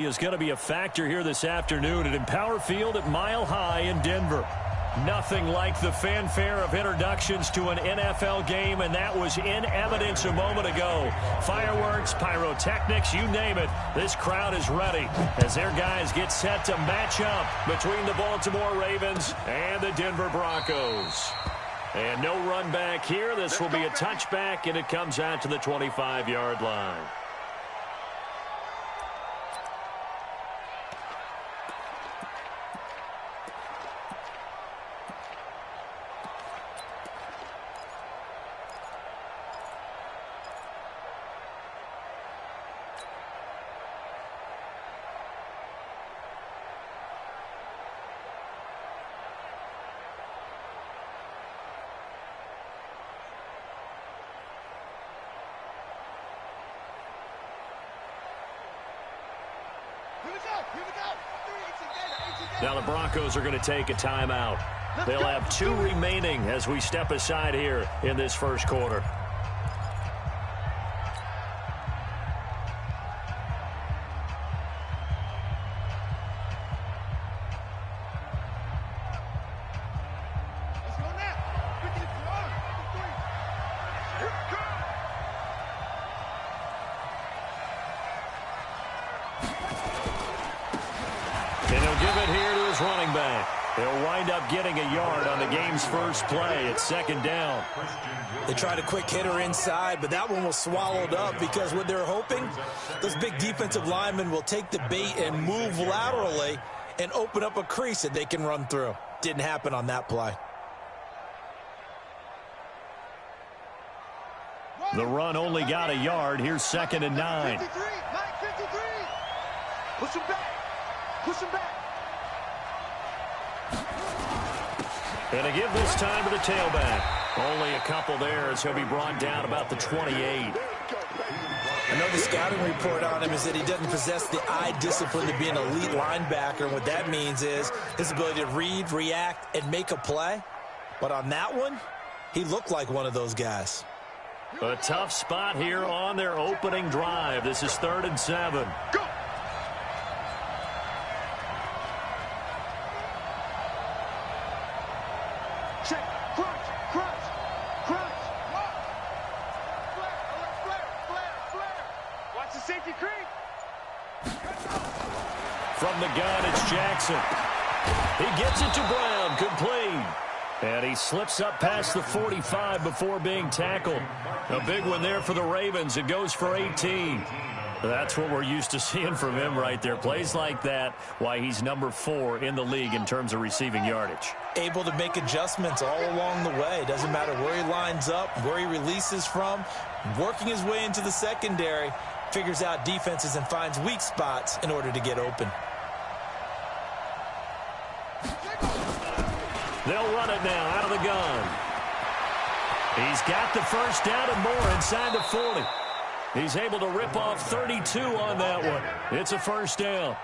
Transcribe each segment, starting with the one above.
Is going to be a factor here this afternoon at Empower Field at Mile High in Denver. Nothing like the fanfare of introductions to an NFL game, and that was in evidence a moment ago. Fireworks, pyrotechnics, you name it. This crowd is ready as their guys get set to match up between the Baltimore Ravens and the Denver Broncos. And no run back here. This will be a touchback, and it comes out to the 25-yard line. Now the Broncos are going to take a timeout. They'll have 2 remaining as we step aside here in this first quarter. Getting a yard on the game's first play. It's second down. They tried a quick hitter inside, but that one was swallowed up because what they're hoping, those big defensive linemen will take the bait and move laterally and open up a crease that they can run through. Didn't happen on that play. The run only got a yard. Here's second and 9. 53. Push him back. Push him back. And a give this time to the tailback. Only a couple there as he'll be brought down about the 28. I know the scouting report on him is that he doesn't possess the eye discipline to be an elite linebacker. And what that means is his ability to read, react, and make a play. But on that one, he looked like one of those guys. A tough spot here on their opening drive. This is 3rd and 7. Go! From the gun, it's Jackson. He gets it to Brown, complete. And he slips up past the 45 before being tackled. A big one there for the Ravens. It goes for 18. That's what we're used to seeing from him right there. Plays like that, why he's number 4 in the league in terms of receiving yardage. Able to make adjustments all along the way. Doesn't matter where he lines up, where he releases from. Working his way into the secondary. Figures out defenses and finds weak spots in order to get open. They'll run it now out of the gun. He's got the first down and more inside the 40. He's able to rip off 32 on that one. It's a first down.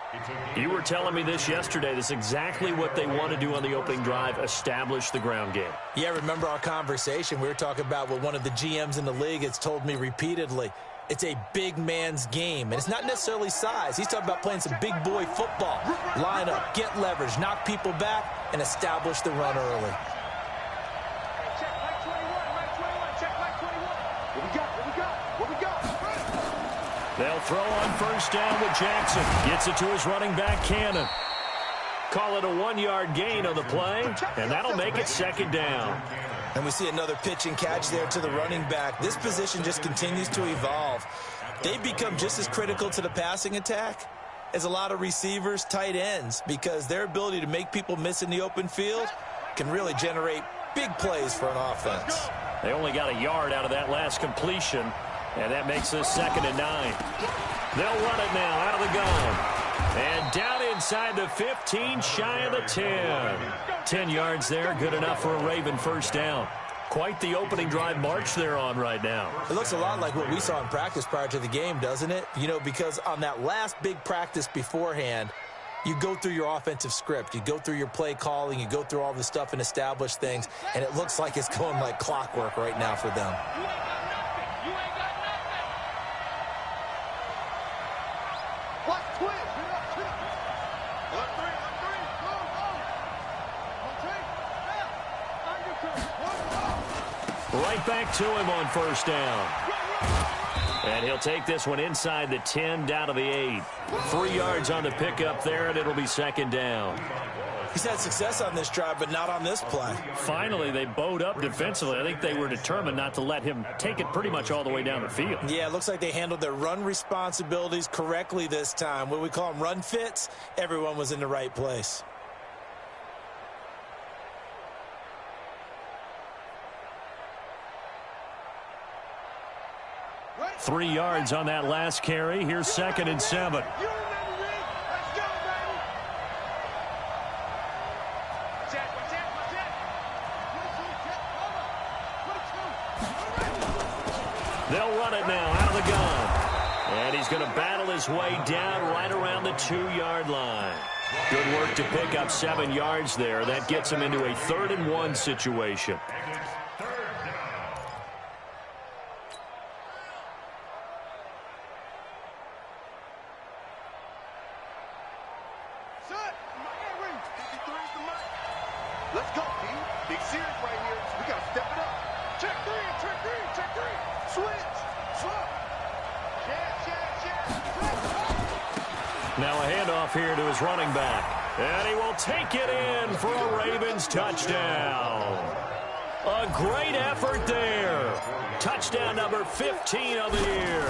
You were telling me this yesterday. This is exactly what they want to do on the opening drive, establish the ground game. Yeah, remember our conversation. We were talking about what one of the GMs in the league has told me repeatedly. It's a big man's game, and it's not necessarily size. He's talking about playing some big boy football. Line up, get leverage, knock people back, and establish the run early. Check Mike 21. Check Mike 21. What we got? They'll throw on first down with Jackson. Gets it to his running back, Cannon. Call it a 1-yard gain on the play, and that'll make it second down. And we see another pitch and catch there to the running back. This position just continues to evolve. They become just as critical to the passing attack as a lot of receivers, tight ends, because their ability to make people miss in the open field can really generate big plays for an offense. They only got a yard out of that last completion, and that makes us second and 9. They'll run it now out of the gun. And down inside the 15, shy of the 10. 10 yards there, good enough for a Raven first down. Quite the opening drive march they're on right now. It looks a lot like what we saw in practice prior to the game, doesn't it? You know, because on that last big practice beforehand, you go through your offensive script. You go through your play calling. You go through all the stuff and establish things. And it looks like it's going like clockwork right now for them. Watch twist. Right back to him on first down. And he'll take this one inside the 10, down to the 8. 3 yards on the pickup there, and it'll be second down. He's had success on this drive, but not on this play. Finally, they bowed up defensively. I think they were determined not to let him take it pretty much all the way down the field. Yeah, it looks like they handled their run responsibilities correctly this time. What we call them run fits, everyone was in the right place. Right. 3 yards on that last carry. Here's 2nd and 7. You remember me? Let's go, baby. Check, check, check. They'll run it now out of the gun. And he's going to battle his way down right around the 2-yard line. Good work to pick up 7 yards there. That gets him into a 3rd and 1 situation. Let's go, P. Big series right here. We got to step it up. Check 3, check 3, check 3. Switch, swap. Now a handoff here to his running back. And he will take it in for a Ravens touchdown. A great effort there. Touchdown number 15 of the year.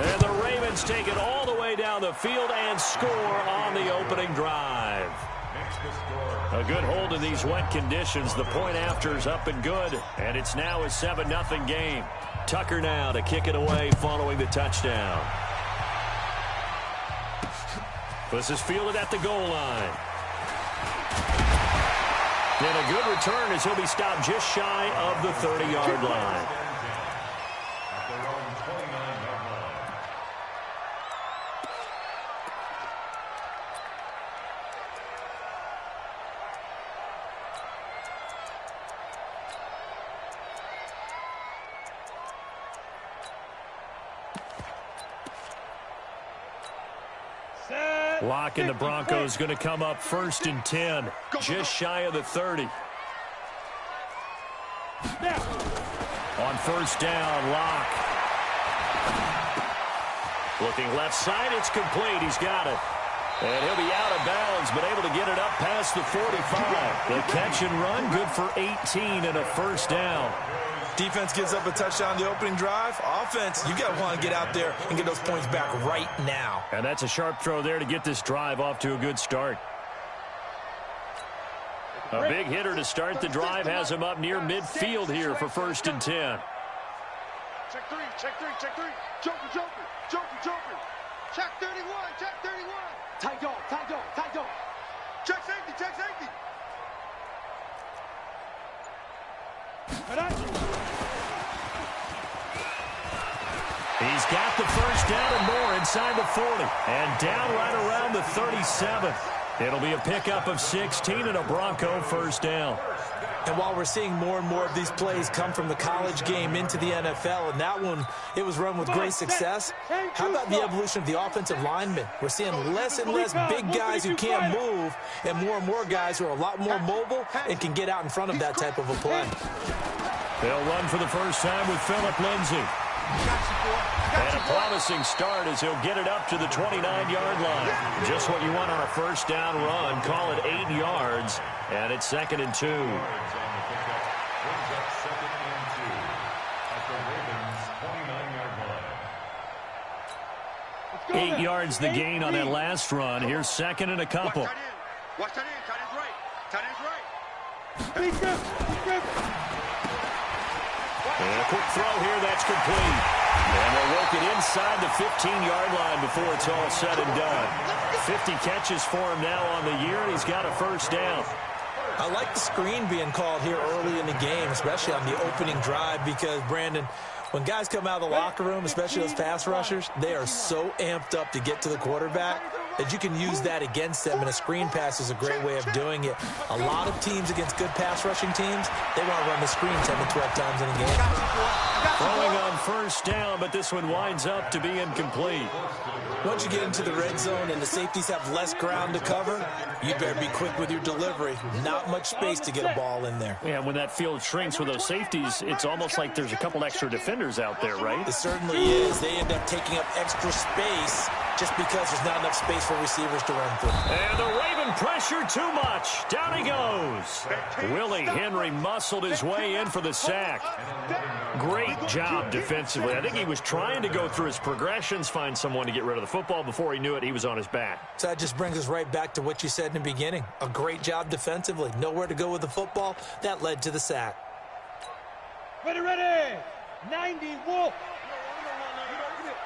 And the Ravens take it all the way down the field and score on the opening drive. A good hold in these wet conditions. The point after is up and good. And it's now a 7-0 game. Tucker now to kick it away following the touchdown. This is fielded at the goal line. And a good return as he'll be stopped just shy of the 30-yard line. Lock and the Broncos going to come up 1st and 10, just shy of the 30. On first down, Lock. Looking left side, it's complete. He's got it. And he'll be out of bounds, but able to get it up past the 45. The catch and run, good for 18 and a first down. Defense gives up a touchdown the opening drive. Offense, you got to want to get out there and get those points back right now. And that's a sharp throw there to get this drive off to a good start. A big hitter to start the drive has him up near midfield here for 1st and 10. Check 3, check 3, check 3. Joker, Joker, Joker, Joker. Check 31, check 31. Tight dog, tight dog, tight dog. Check safety, check safety. He's got the first down and more inside the 40. And down right around the 37. It'll be a pickup of 16 and a Bronco first down. And while we're seeing more and more of these plays come from the college game into the NFL, and that one, it was run with great success, how about the evolution of the offensive linemen? We're seeing less and less big guys who can't move and more guys who are a lot more mobile and can get out in front of that type of a play. They'll run for the first time with Phillip Lindsay. And a promising start as he'll get it up to the 29-yard line. Just what you want on a first down run. Call it 8 yards, and it's 2nd and 2. 8 yards the gain on that last run. Here's 2nd and a couple. Watch tight end, tight end's right. Tight end's right. And a quick throw here, that's complete. And they'll work it inside the 15-yard line before it's all said and done. 50 catches for him now on the year, and he's got a first down. I like the screen being called here early in the game, especially on the opening drive, because, Brandon, when guys come out of the locker room, especially those pass rushers, they are so amped up to get to the quarterback. that you can use that against them, and a screen pass is a great way of doing it. A lot of teams against good pass rushing teams, they want to run the screen 10 to 12 times in a game. Throwing on first down, but this one winds up to be incomplete. Once you get into the red zone and the safeties have less ground to cover, you better be quick with your delivery. Not much space to get a ball in there. Yeah, when that field shrinks with those safeties, it's almost like there's a couple extra defenders out there, right? It certainly is. They end up taking up extra space just because there's not enough space for receivers to run through. And the Raven pressure too much. Down he goes. Willie Henry muscled his way in for the sack. Great job defensively. I think he was trying to go through his progressions, find someone to get rid of the football. Before he knew it, he was on his back. So that just brings us right back to what you said in the beginning. A great job defensively. Nowhere to go with the football. That led to the sack. Ready, ready. 90, Wolf.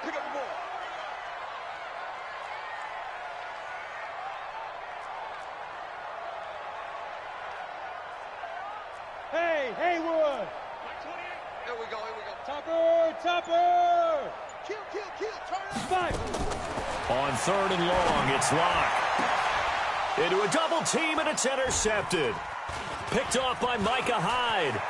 Pick up the ball. Hey, Haywood. Here we go, here we go. Topper, topper. Kill, turn it. Five. On 3rd and long, it's Locke. Into a double team, and it's intercepted. Picked off by Micah Hyde.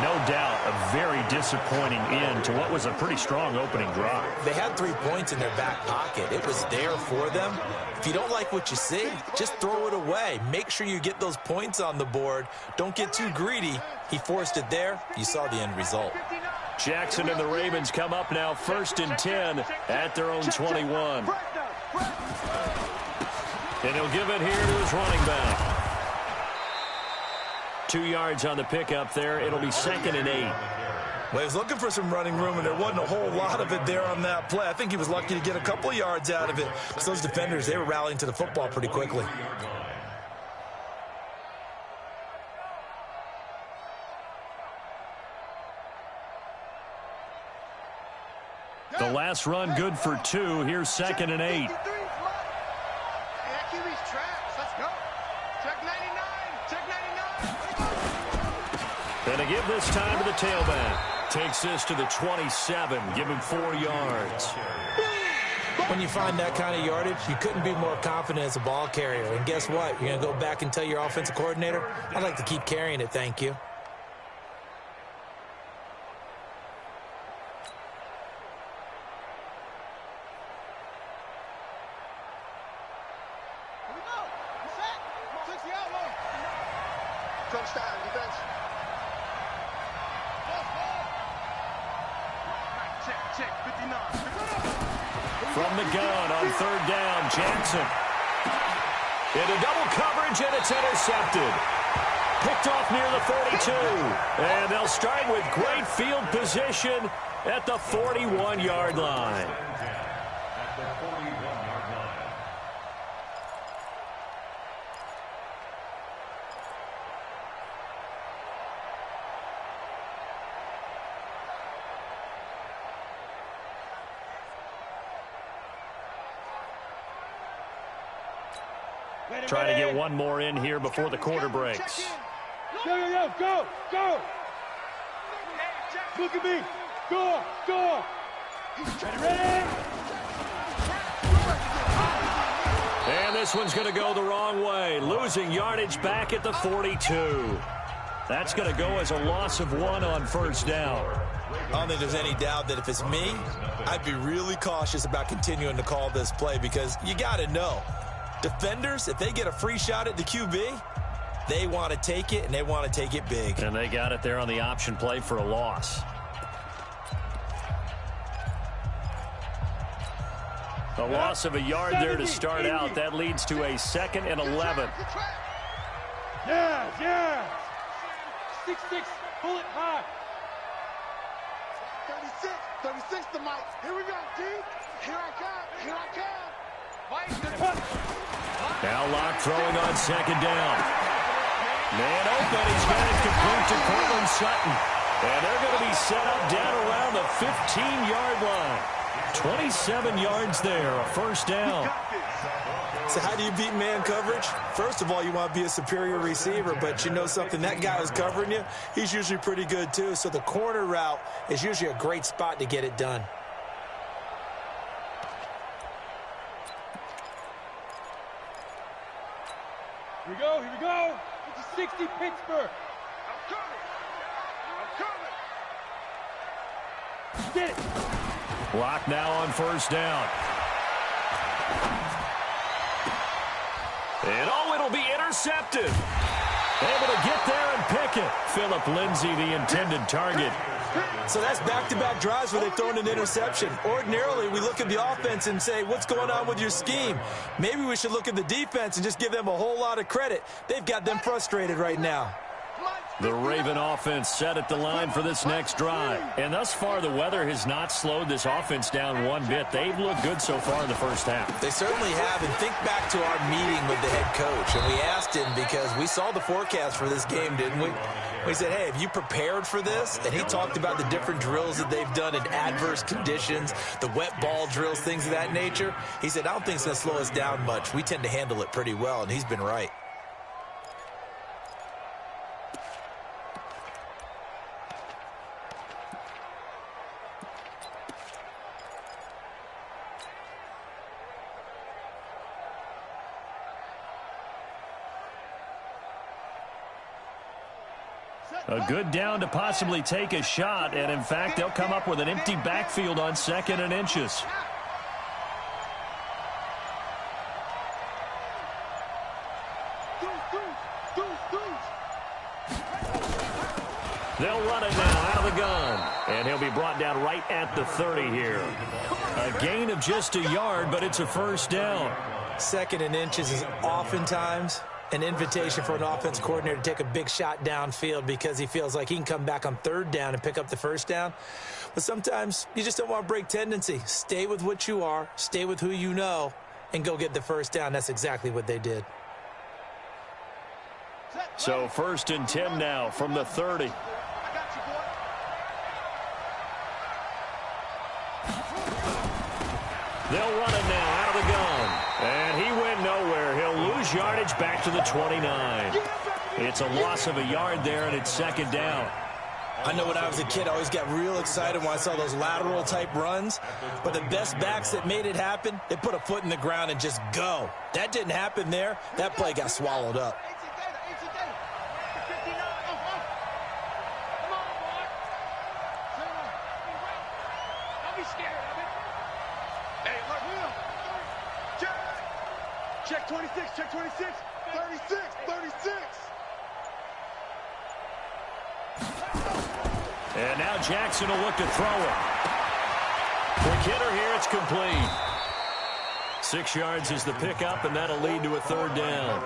No doubt, a very disappointing end to what was a pretty strong opening drive. They had 3 points in their back pocket. It was there for them. If you don't like what you see, just throw it away. Make sure you get those points on the board. Don't get too greedy. He forced it there. You saw the end result. Jackson and the Ravens come up now 1st and 10 at their own 21. And he'll give it here to his running back. 2 yards on the pickup there. It'll be 2nd and 8. Well, he was looking for some running room, and there wasn't a whole lot of it there on that play. I think he was lucky to get a couple of yards out of it, because those defenders, they were rallying to the football pretty quickly. The last run good for 2. Here's 2nd and 8. And a give this time to the tailback. Takes this to the 27. Give him 4 yards. When you find that kind of yardage, you couldn't be more confident as a ball carrier. And guess what? You're going to go back and tell your offensive coordinator, I'd like to keep carrying it, thank you. From the gun on 3rd down, Jackson. Into double coverage, and it's intercepted. Picked off near the 42. And they'll start with great field position at the 41-yard line. Trying to get one more in here before the quarter breaks. Go. Look at me. Go. Ready. And this one's going to go the wrong way. Losing yardage back at the 42. That's going to go as a loss of 1 on 1st down. I don't think there's any doubt that if it's me, I'd be really cautious about continuing to call this play, because you got to know. Defenders, if they get a free shot at the QB, they want to take it, and they want to take it big. And they got it there on the option play for a loss. A loss of a yard there to start out. That leads to a 2nd and 11. Yeah. 6-6, pull it high. 36 to Mike. Here we go, T. Here I come. Now Locke throwing on 2nd down. Man open, he's got it complete to Cortland Sutton. And they're going to be set up down around the 15-yard line. 27 yards there, a 1st down. So how do you beat man coverage? First of all, you want to be a superior receiver, but you know something, that guy who's covering you, he's usually pretty good too. So the corner route is usually a great spot to get it done. Here we go, here we go. It's a 60 Pittsburgh. I'm coming. I'm coming. Get it. Clock now on first down. And it'll be intercepted. Able to get there and pick it. Phillip Lindsay, the intended target. So that's back-to-back drives where they've thrown an interception. Ordinarily, we look at the offense and say, what's going on with your scheme? Maybe we should look at the defense and just give them a whole lot of credit. They've got them frustrated right now. The Raven offense set at the line for this next drive. And thus far, the weather has not slowed this offense down one bit. They've looked good so far in the first half. They certainly have. And think back to our meeting with the head coach. And we asked him because we saw the forecast for this game, didn't we? We said, hey, have you prepared for this? And he talked about the different drills that they've done in adverse conditions, the wet ball drills, things of that nature. He said, I don't think it's going to slow us down much. We tend to handle it pretty well, and he's been right. A good down to possibly take a shot, and in fact, they'll come up with an empty backfield on 2nd and inches. They'll run it now out of the gun, and he'll be brought down right at the 30 here. A gain of just a yard, but it's a first down. 2nd and inches is oftentimes an invitation for an offense coordinator to take a big shot downfield because he feels like he can come back on 3rd down and pick up the first down. But sometimes you just don't want to break tendency. Stay with what you are, stay with who you know, and go get the first down. That's exactly what they did. So 1st and 10 now from the 30. They'll run it now out of the gun. And he went nowhere. He'll lose yardage back to the 29. It's a loss of a yard there, and it's 2nd down. I know when I was a kid, I always got real excited when I saw those lateral-type runs. But the best backs that made it happen, they put a foot in the ground and just go. That didn't happen there. That play got swallowed up. Check 26, check 26, 36, 36. And now Jackson will look to throw it. Quick hitter here, it's complete. 6 yards is the pickup, and that'll lead to a 3rd down.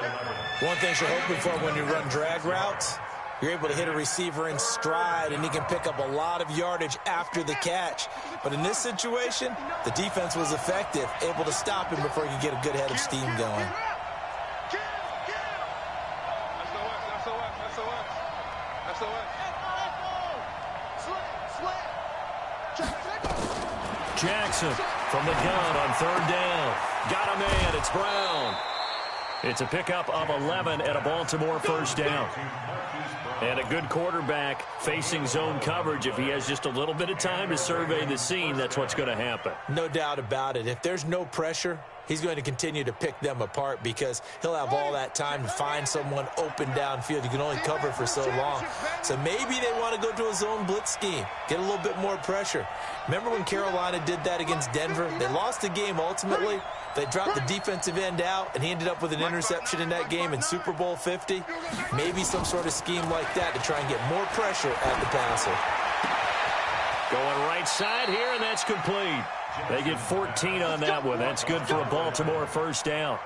One thing you're hoping for when you run drag routes, you're able to hit a receiver in stride, and he can pick up a lot of yardage after the catch. But in this situation, the defense was effective, able to stop him before he could get a good head of steam going. Jackson from the gun on 3rd down. Got a man, it's Brown. It's a pickup of 11 at a Baltimore first down. And a good quarterback facing zone coverage. If he has just a little bit of time to survey the scene, that's what's going to happen. No doubt about it. If there's no pressure, he's going to continue to pick them apart because he'll have all that time to find someone open downfield. You can only cover for so long. So maybe they want to go to a zone blitz scheme, get a little bit more pressure. Remember when Carolina did that against Denver? They lost the game ultimately. They dropped the defensive end out, and he ended up with an interception in that game in Super Bowl 50. Maybe some sort of scheme like that to try and get more pressure at the passer. Going right side here, and that's complete. They get 14 on that one. That's good for a Baltimore first down.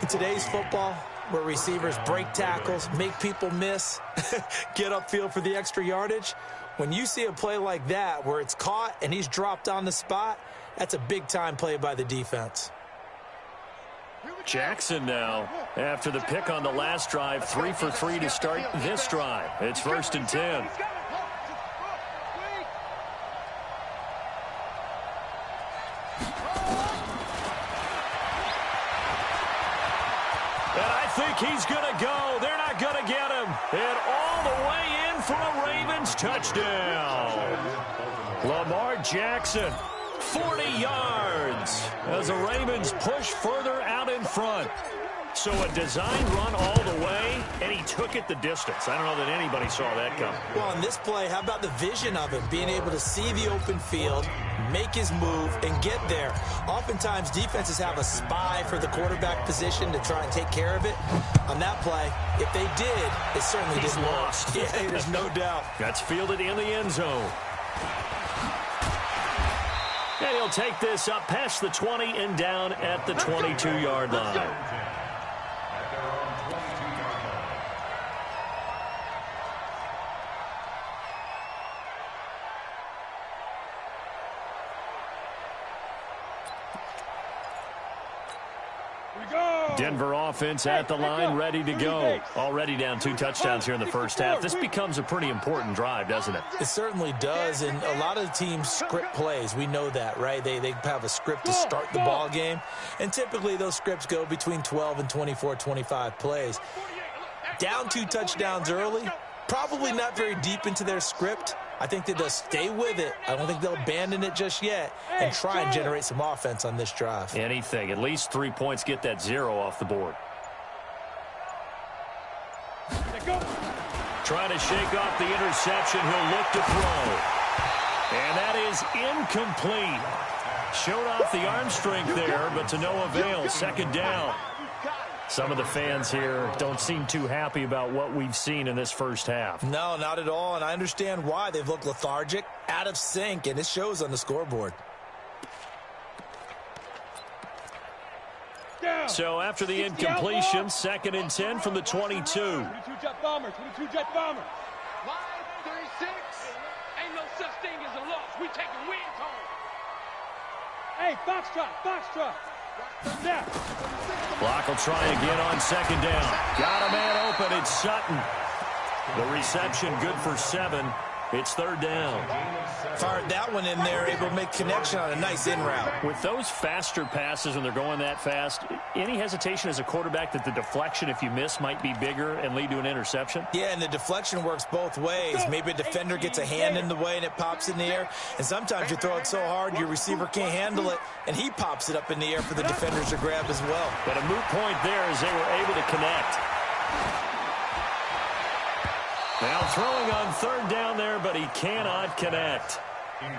In today's football, where receivers break tackles, make people miss, get upfield for the extra yardage, when you see a play like that where it's caught and he's dropped on the spot, that's a big-time play by the defense. Jackson now, after the pick on the last drive, 3 for 3 to start this drive. It's 1st and 10. And I think he's going to go. They're not going to get him. And all the way in for a Ravens touchdown. Lamar Jackson, 40 yards as the Ravens push further out in front. So a designed run all the way, and he took it the distance. I don't know that anybody saw that come. Well, on this play, how about the vision of him, being able to see the open field, make his move, and get there. Oftentimes, defenses have a spy for the quarterback position to try and take care of it. On that play, if they did, it certainly didn't lost. Yeah, there's no doubt. That's fielded in the end zone. And he'll take this up past the 20 and down at the 22-yard line. Denver offense at the line, ready to go. Already down 2 touchdowns here in the first half. This becomes a pretty important drive, doesn't it? It certainly does, and a lot of the teams script plays. We know that, right? They have a script to start the ball game, and typically those scripts go between 12 and 24, 25 plays. Down 2 touchdowns early, probably not very deep into their script. I think that they'll stay with it. I don't think they'll abandon it just yet and try and generate some offense on this drive. Anything. At least 3 points, get that 0 off the board. Trying to shake off the interception. He'll look to throw. And that is incomplete. Showed off the arm strength there, but to no avail. Second down. Some of the fans here don't seem too happy about what we've seen in this first half. No, not at all, and I understand why. They've looked lethargic, out of sync, and it shows on the scoreboard. So after the incompletion, 2nd and 10 from the 22. 22-jet bomber, 22-jet bomber. 5-3-6. Ain't no such thing as a loss. We taking wins home. Hey, Foxtrot, Foxtrot. Block will try again on 2nd down. Got a man open. It's Sutton. The reception good for 7. It's 3rd down. Fired that one in there, able to make connection on a nice in route. With those faster passes when they're going that fast, any hesitation as a quarterback that the deflection, if you miss, might be bigger and lead to an interception? Yeah, and the deflection works both ways. Maybe a defender gets a hand in the way and it pops in the air. And sometimes you throw it so hard your receiver can't handle it, and he pops it up in the air for the defenders to grab as well. But a moot point there as they were able to connect. Now throwing on 3rd down there, but he cannot connect.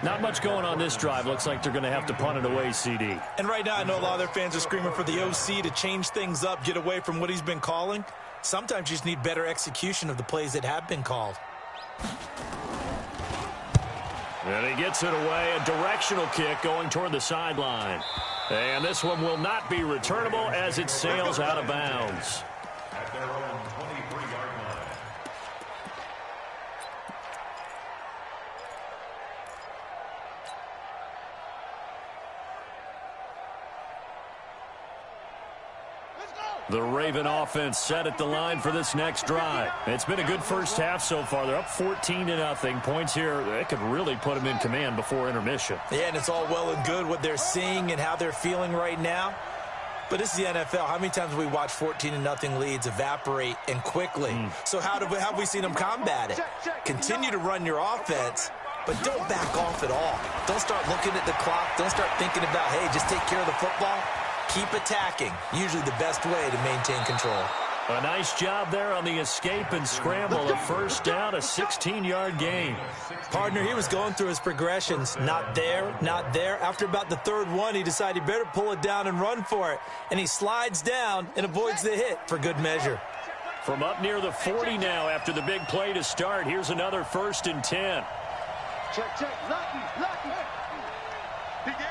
Not much going on this drive. Looks like they're going to have to punt it away, CD. And right now I know a lot of their fans are screaming for the OC to change things up, get away from what he's been calling. Sometimes you just need better execution of the plays that have been called. And he gets it away. A directional kick going toward the sideline. And this one will not be returnable as it sails out of bounds. At their own 23-yard line. The Raven offense set at the line for this next drive. It's been a good first half so far. They're up 14-0. Points here, they could really put them in command before intermission. Yeah, and it's all well and good what they're seeing and how they're feeling right now. But this is the NFL. How many times have we watched 14-0 leads evaporate and quickly? So how have we seen them combat it? Continue to run your offense, but don't back off at all. Don't start looking at the clock. Don't start thinking about, hey, just take care of the football. Keep attacking. Usually the best way to maintain control. A nice job there on the escape and scramble. A first down, a 16-yard gain. Partner, he was going through his progressions. Not there, not there. After about the 3rd one, he decided he better pull it down and run for it. And he slides down and avoids the hit for good measure. From up near the 40 now after the big play to start. Here's another 1st and 10. Check, check. Lucky, lucky. Begin.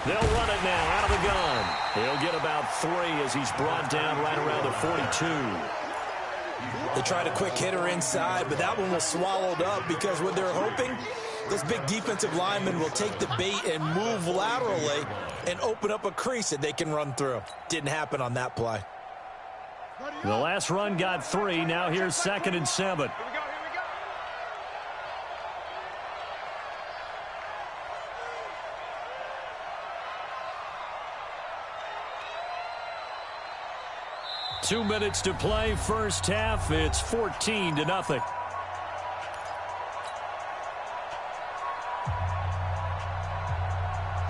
They'll run it now out of the gun. He'll get about 3 as he's brought down right around the 42. They tried a quick hitter inside, but that one was swallowed up because what they're hoping, those big defensive linemen will take the bait and move laterally and open up a crease that they can run through. Didn't happen on that play. The last run got 3. Now here's 2nd and 7. 2 minutes to play, first half. It's 14-0.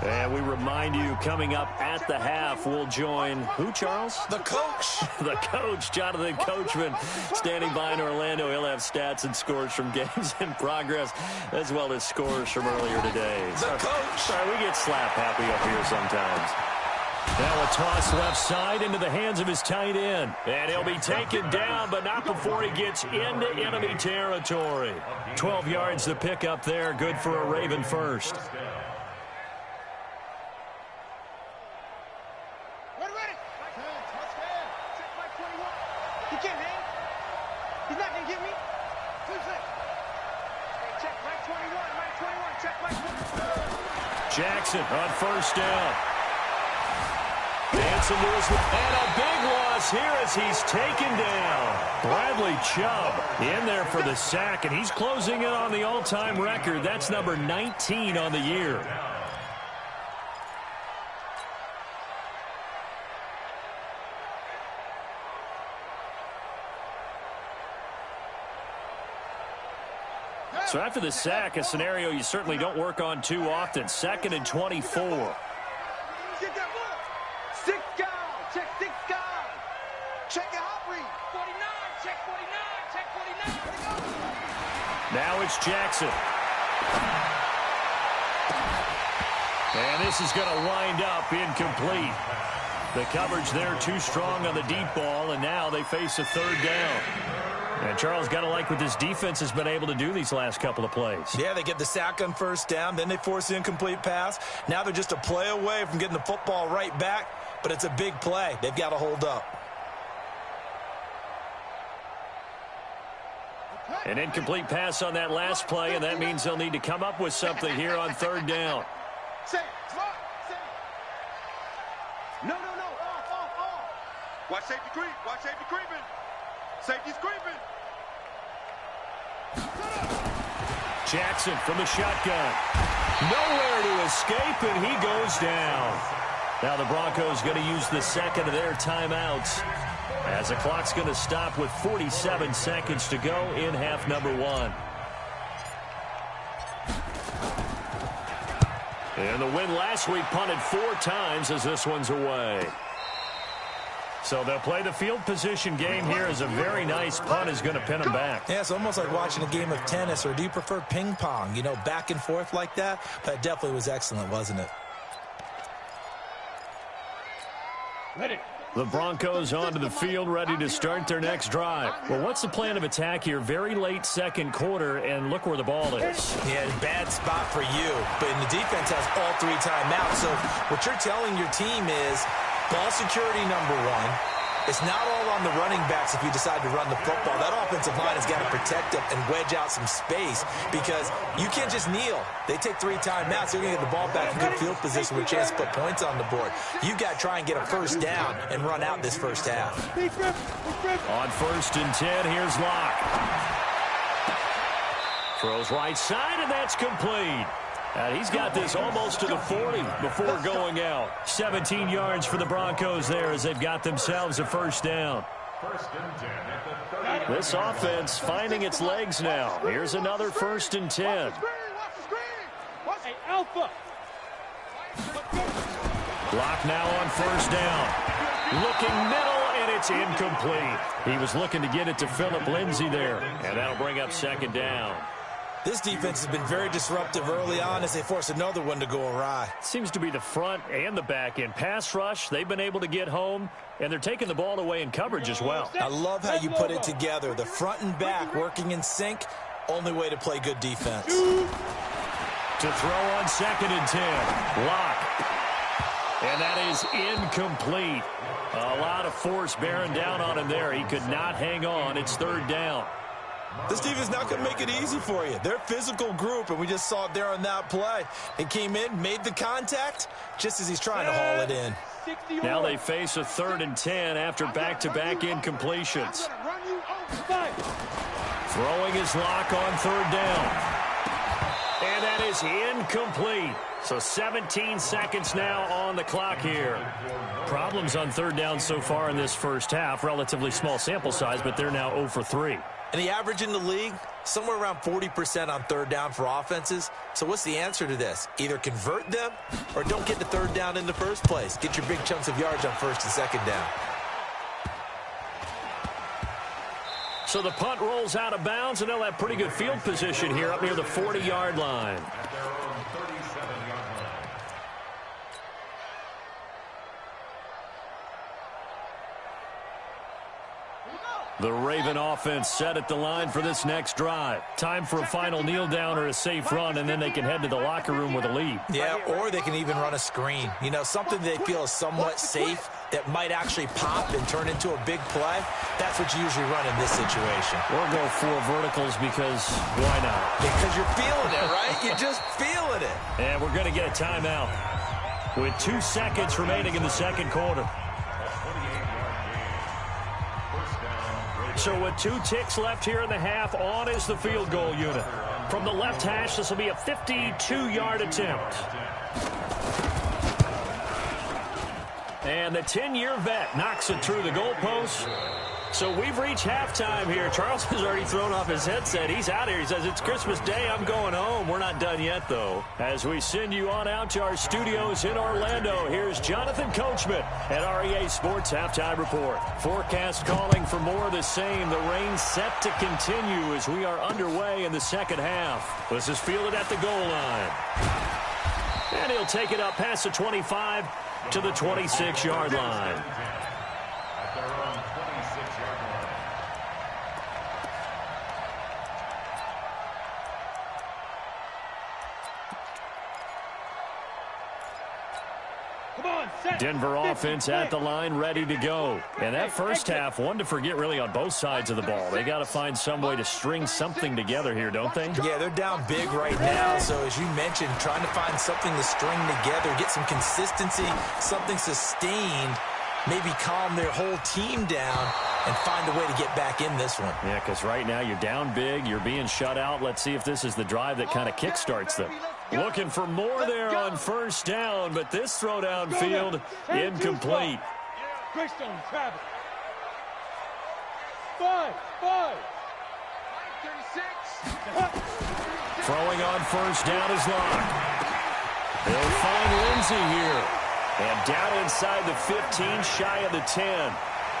And we remind you, coming up at the half, we'll join who, Charles? The coach. The coach, Jonathan Coachman, standing by in Orlando. He'll have stats and scores from games in progress, as well as scores from earlier today. The coach. Sorry, we get slap happy up here sometimes. Now a toss left side into the hands of his tight end. And he'll be taken down, but not before he gets into enemy territory. 12 yards to pick up there. Good for a Raven first. Jackson on first down. Dancing to his, and a big loss here as he's taken down. Bradley Chubb in there for the sack, and he's closing in on the all-time record. That's number 19 on the year. So after the sack, a scenario you certainly don't work on too often. 2nd and 24. Get that ball. 6 guys. Check 6 guys. Check your hot read. 49. Check 49. Check 49. Now it's Jackson. And this is going to wind up incomplete. The coverage there too strong on the deep ball, and now they face a 3rd down. And Charles, got to like what this defense has been able to do these last couple of plays. Yeah, they get the sack on first down, then they force the incomplete pass. Now they're just a play away from getting the football right back, but it's a big play. They've got to hold up. An incomplete pass on that last play, and that means they'll need to come up with something here on 3rd down. No. Off. Watch safety creep. Watch safety creeping. Safety's creeping. Jackson from the shotgun. Nowhere to escape, and he goes down. Now the Broncos going to use the second of their timeouts, as the clock's going to stop with 47 seconds to go in half number 1. And the win last week punted 4 times as this one's away. So they'll play the field position game here as a very nice punt is going to pin them back. Yeah, it's almost like watching a game of tennis, or do you prefer ping pong? You know, back and forth like that? That definitely was excellent, wasn't it? The Broncos onto the field, ready to start their next drive. Well, what's the plan of attack here? Very late second quarter, and look where the ball is. Yeah, bad spot for you. But the defense has all 3 timeouts. So what you're telling your team is ball security number 1. It's not all on the running backs if you decide to run the football. That offensive line has got to protect them and wedge out some space, because you can't just kneel. They take 3 timeouts. They're going to get the ball back in good field position with a chance to put points on the board. You've got to try and get a first down and run out this first half. On 1st and 10, here's Locke. Throws right side, and that's complete. And he's got this almost to the 40 before going out. 17 yards for the Broncos there as they've got themselves a first down. This offense finding its legs now. Here's another 1st and 10. Hey, Alpha. Block now on 1st down. Looking middle, and it's incomplete. He was looking to get it to Phillip Lindsay there, and that'll bring up 2nd down. This defense has been very disruptive early on as they force another one to go awry. Seems to be the front and the back end. Pass rush, they've been able to get home, and they're taking the ball away in coverage as well. I love how you put it together. The front and back working in sync, only way to play good defense. To throw on 2nd and 10. Locke. And that is incomplete. A lot of force bearing down on him there. He could not hang on. It's 3rd down. This defense not going to make it easy for you. They're a physical group, and we just saw it there on that play. He came in, made the contact, just as he's trying to haul it in. Now they face a 3rd and 10 after back-to-back incompletions. Throwing his Lock on 3rd down. And that is incomplete. So 17 seconds now on the clock here. Problems on third down so far in this first half. Relatively small sample size, but they're now 0 for 3. And the average in the league, somewhere around 40% on third down for offenses. So what's the answer to this? Either convert them or don't get the third down in the first place. Get your big chunks of yards on first and second down. So the punt rolls out of bounds, and they'll have pretty good field position here up near the 40-yard line. The Raven offense set at the line for this next drive. Time for a final kneel down or a safe run, and then they can head to the locker room with a lead. Yeah, or they can even run a screen. You know, something they feel is somewhat safe that might actually pop and turn into a big play. That's what you usually run in this situation. Or go 4 verticals because why not? Because you're feeling it, right? You're just feeling it. And we're going to get a timeout with 2 seconds remaining in the second quarter. So with 2 ticks left here in the half, on is the field goal unit. From the left hash, this will be a 52-yard attempt. And the 10-year vet knocks it through the goalpost. So we've reached halftime here. Charles has already thrown off his headset. He's out here. He says, it's Christmas Day. I'm going home. We're not done yet, though. As we send you on out to our studios in Orlando, here's Jonathan Coachman at REA Sports Halftime Report. Forecast calling for more of the same. The rain set to continue as we are underway in the second half. This is fielded at the goal line. And he'll take it up past the 25 to the 26-yard line. Denver offense at the line, ready to go. And that first half, one to forget really on both sides of the ball. They got to find some way to string something together here, don't they? Yeah, they're down big right now. So as you mentioned, trying to find something to string together, get some consistency, something sustained, maybe calm their whole team down and find a way to get back in this one. Yeah, because right now you're down big, you're being shut out. Let's see if this is the drive that kind of kickstarts them. Looking for more there on first down, but this throw downfield incomplete. Greystone, Travis. 5. 36. Throwing on first down is Locke. They'll find Lindsey here. And down inside the 15, shy of the 10.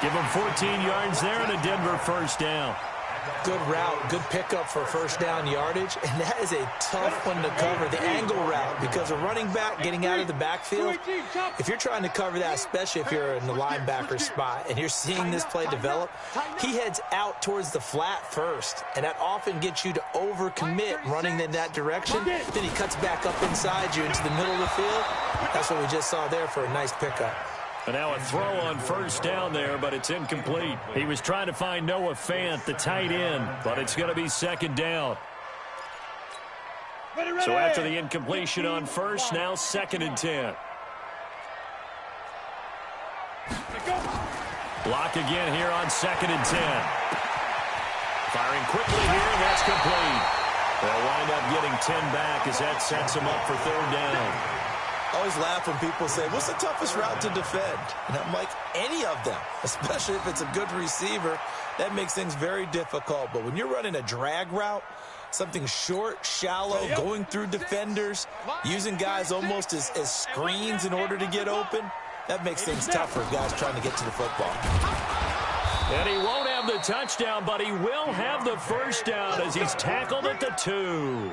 Give him 14 yards there and a Denver first down. Good route, good pickup for first down yardage, and that is a tough one to cover, the angle route, because a running back getting out of the backfield, if you're trying to cover that, especially if you're in the linebacker spot and you're seeing this play develop, he heads out towards the flat first, and that often gets you to overcommit running in that direction. Then he cuts back up inside you into the middle of the field. That's what we just saw there for a nice pickup. And now a throw on first down there, but it's incomplete. He was trying to find Noah Fant, the tight end, but it's going to be second down. So after the incompletion on first, now second and 10. Block again here on second and 10. Firing quickly here, and that's complete. They'll wind up getting 10 back as that sets them up for third down. I always laugh when people say, what's the toughest route to defend? And I'm like, any of them, especially if it's a good receiver. That makes things very difficult. But when you're running a drag route, something short, shallow, going through defenders, using guys almost as screens in order to get open, that makes things tough for guys trying to get to the football. And he won't have the touchdown, but he will have the first down as he's tackled at the 2.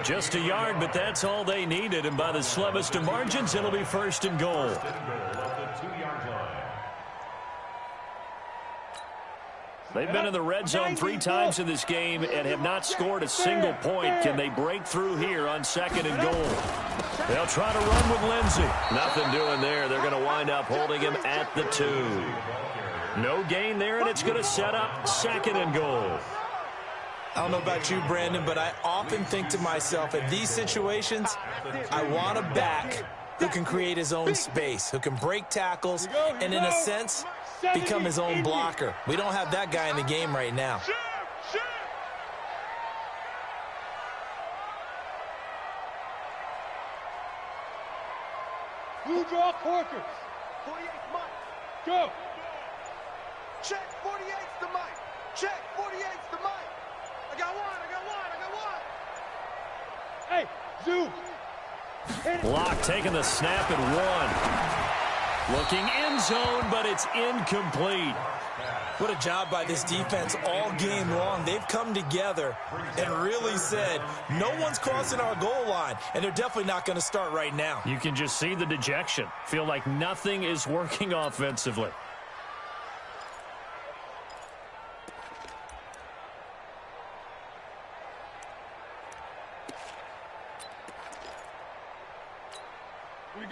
Just a yard, but that's all they needed. And by the slimmest of margins, it'll be first and goal. They've been in the red zone 3 times in this game and have not scored a single point. Can they break through here on second and goal? They'll try to run with Lindsey. Nothing doing there. They're going to wind up holding him at the 2. No gain there, and it's going to set up second and goal. I don't know about you, Brandon, but I often think to myself, in these situations, I want a back who can create his own space, who can break tackles, and in a sense, become his own blocker. We don't have that guy in the game right now. Blue draw Corkers. 48's Mike. Go. Check, 48's the Mike. Check, 48's the Mike. I got one, I got one, I got one. Hey, Zoo. Hit it. Block taking the snap and one. Looking end zone, but it's incomplete. What a job by this defense all game long. They've come together and really said, no one's crossing our goal line, and they're definitely not going to start right now. You can just see the dejection. Feel like nothing is working offensively.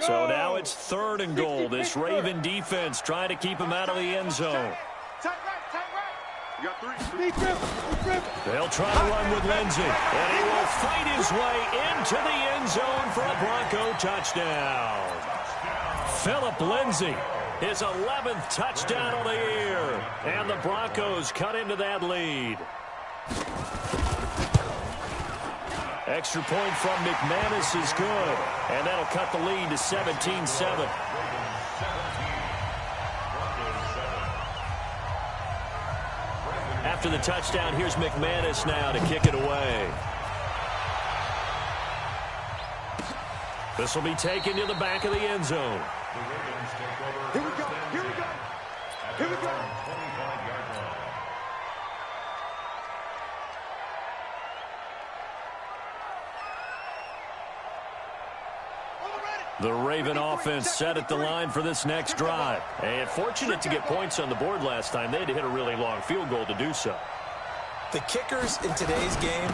So now it's 3rd and goal. This Raven defense trying to keep him out of the end zone. Tight right, tight right. You got 3. Sneak dribble. They'll try to run with Lindsey, and he will fight his way into the end zone for a Bronco touchdown. Phillip Lindsey, his 11th touchdown of the year, and the Broncos cut into that lead. Extra point from McManus is good, and that'll cut the lead to 17-7. After the touchdown, here's McManus now to kick it away. This will be taken to the back of the end zone. Here we go, here we go. Here we go. The Raven offense set at the line for this next drive. And fortunate to get points on the board last time. They had to hit a really long field goal to do so. The kickers in today's game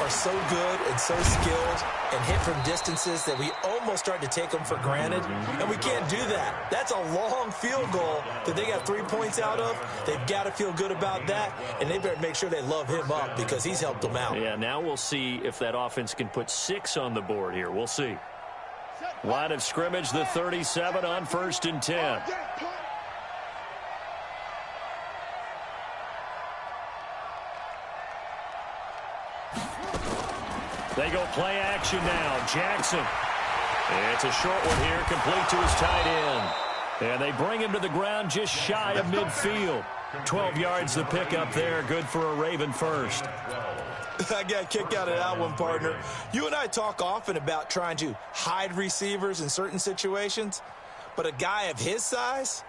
are so good and so skilled and hit from distances that we almost start to take them for granted. And we can't do that. That's a long field goal that they got 3 points out of. They've got to feel good about that, and they better make sure they love him up because he's helped them out. Yeah, now we'll see if that offense can put 6 on the board here. We'll see. Line of scrimmage, the 37 on 1st and 10. They go play action now. Jackson. It's a short one here, complete to his tight end. And they bring him to the ground just shy of midfield. 12 yards the pickup there, good for a Raven first. I got a kick out of that one, partner. You and I talk often about trying to hide receivers in certain situations, but a guy of his size,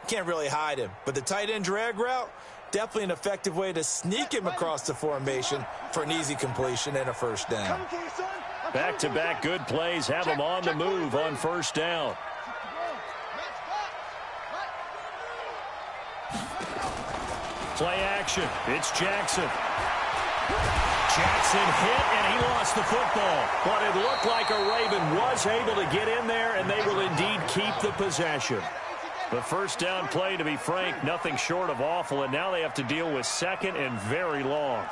can't really hide him. But the tight end drag route, definitely an effective way to sneak him across the formation for an easy completion and a first down. Back-to-back good plays have him on the move on 1st down. Play action. It's Jackson. Jackson hit, and he lost the football. But it looked like a Raven was able to get in there, and they will indeed keep the possession. The first down play, to be frank, nothing short of awful, and now they have to deal with 2nd and very long.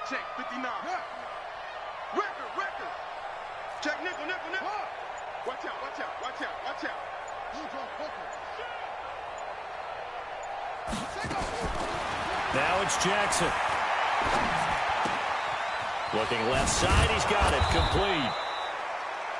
Check, 59. Record. Check, nickel. Watch out. Now it's Jackson. Looking left side, he's got it, complete.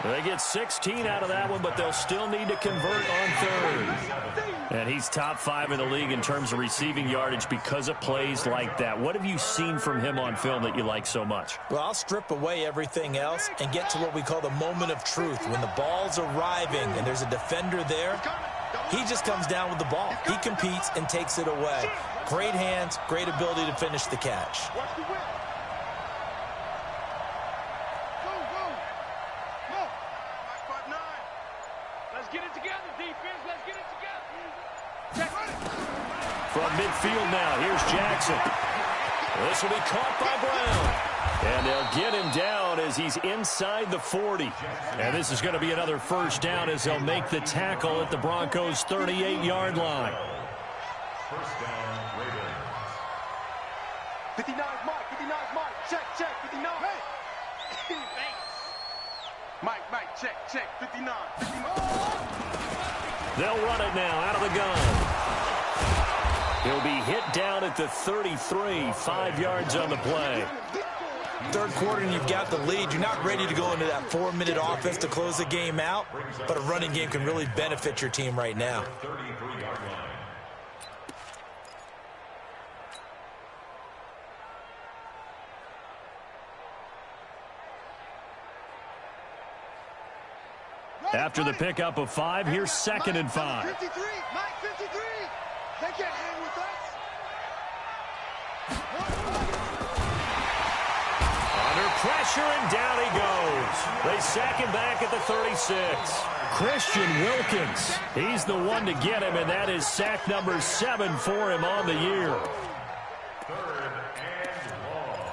They get 16 out of that one, but they'll still need to convert on 3rd. And he's top 5 in the league in terms of receiving yardage because of plays like that. What have you seen from him on film that you like so much? Well, I'll strip away everything else and get to what we call the moment of truth. When the ball's arriving and there's a defender there, he just comes down with the ball. He competes and takes it away. Great hands, great ability to finish the catch. From midfield now, here's Jackson. This will be caught by Brown. And they'll get him down as he's inside the 40. And this is going to be another first down as they'll make the tackle at the Broncos' 38-yard line. First down, Ravens. 59 is Mike. Check, 59. Hey. Mike, check, 59. They'll run it now out of the gun. He'll be hit down at the 33, 5 yards on the play. Third quarter and you've got the lead. You're not ready to go into that 4-minute offense to close the game out, but a running game can really benefit your team right now. After the pickup of 5, here's 2nd and 5. 53, Mike 53. They can't hang with us. Under pressure, and down he goes. They sack him back at the 36. Christian Wilkins, he's the one to get him, and that is sack number 7 for him on the year. Third and long.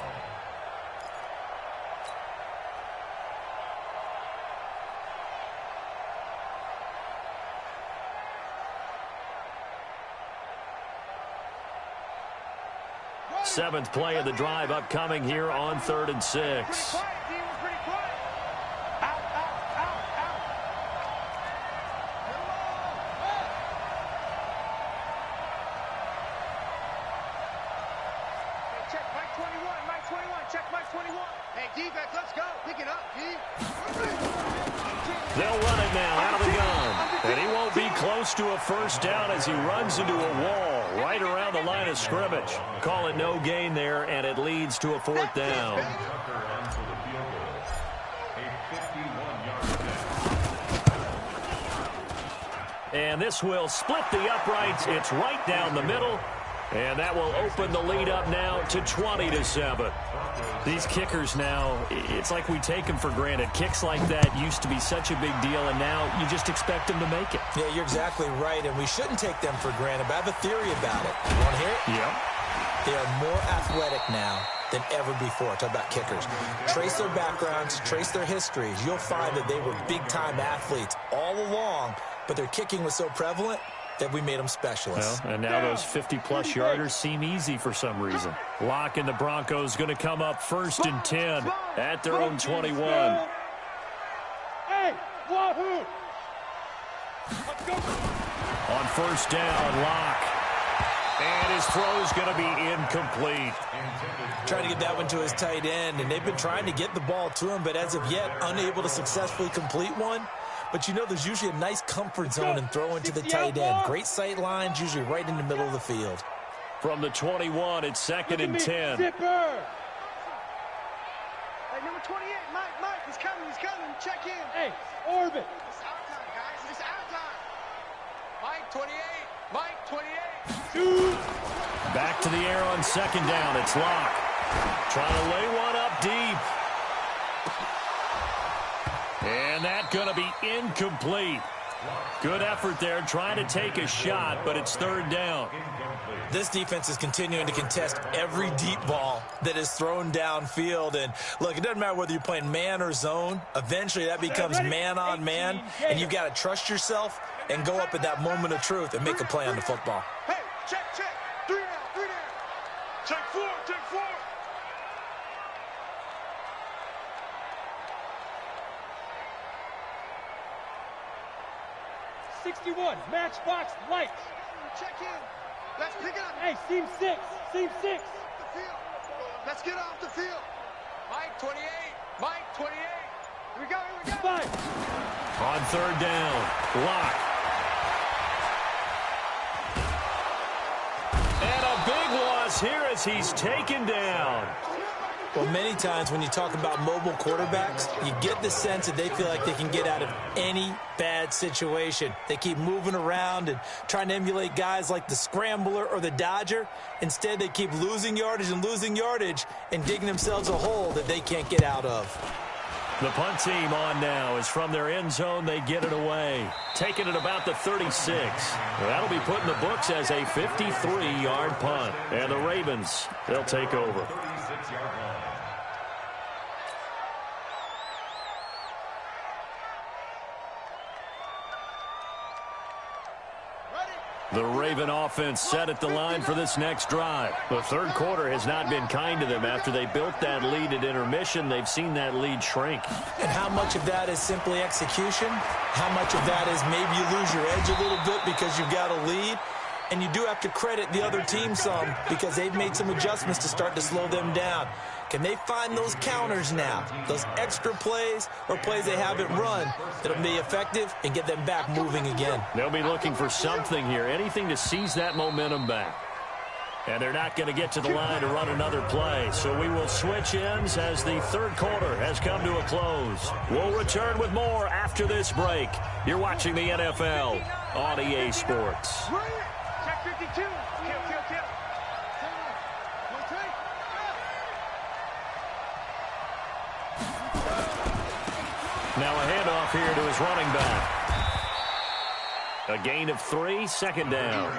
Seventh play of the drive upcoming here on 3rd and 6. Pretty quiet, D. We're pretty quiet. Out, out, out, out. Hey, check Mike 21, Mike 21, check Mike 21. Hey, defense, let's go. Pick it up, D. They'll run it now out of the gun. And he won't be close to a first down as he runs into a wall right around the line of scrimmage. Call it no gain there, and it leads to a 4th down. Tucker on for the field goal. A 51-yard And this will split the uprights. It's right down the middle. And that will open the lead up now to 20-7. These kickers now, it's like we take them for granted. Kicks like that used to be such a big deal, and now you just expect them to make it. Yeah, you're exactly right, and we shouldn't take them for granted, but I have a theory about it. You want to hear it? Yeah. They are more athletic now than ever before. Talk about kickers. Trace their backgrounds, trace their histories. You'll find that they were big-time athletes all along, but their kicking was so prevalent that we made them specialists. Well, and now those 50-plus yarders seem easy for some reason. Locke and the Broncos going to come up 1st and 10 at their own 21. Hey, wahoo! Let's go. On 1st down, Locke. And his throw's going to be incomplete. Trying to get that one to his tight end, and they've been trying to get the ball to him, but as of yet, unable to successfully complete one. But you know there's usually a nice comfort zone in throwing to the tight end. Great sight lines, usually right in the middle of the field. From the 21, it's 2nd and 10. Zipper. Hey, number 28, Mike, he's coming, check in. Hey, orbit. It's our time, guys, it's our time. Mike 28, Mike 28. Shoot. Back to the air on 2nd down. It's Locke. Trying to lay one up deep. And that's going to be incomplete. Good effort there, trying to take a shot, but it's 3rd down. This defense is continuing to contest every deep ball that is thrown downfield. And look, it doesn't matter whether you're playing man or zone. Eventually, that becomes man on man, and you've got to trust yourself and go up at that moment of truth and make a play on the football. Hey, check. 3 down. Check 4. 61, matchbox lights. Check in. Let's pick it up. Hey, seam 6. The field. Let's get off the field. Mike 28. Mike 28. Here we go. 5. On 3rd down, Locke. And a big loss here as he's taken down. Well, many times when you talk about mobile quarterbacks, you get the sense that they feel like they can get out of any bad situation. They keep moving around and trying to emulate guys like the Scrambler or the Dodger. Instead, they keep losing yardage and digging themselves a hole that they can't get out of. The punt team on now is from their end zone. They get it away. Taking it about the 36. That'll be put in the books as a 53-yard punt. And the Ravens, they'll take over. 36-yard line. The Raven offense set at the line for this next drive. The third quarter has not been kind to them. After they built that lead at intermission, they've seen that lead shrink. And how much of that is simply execution? How much of that is maybe you lose your edge a little bit because you've got a lead? And you do have to credit the other team some because they've made some adjustments to start to slow them down. Can they find those counters now, those extra plays or plays they haven't run that'll be effective and get them back moving again? They'll be looking for something here, anything to seize that momentum back. And they're not going to get to the line to run another play. So we will switch ends as the third quarter has come to a close. We'll return with more after this break. You're watching the NFL on EA Sports. Check 52. Kill. Now a handoff here to his running back. A gain of 3, second down.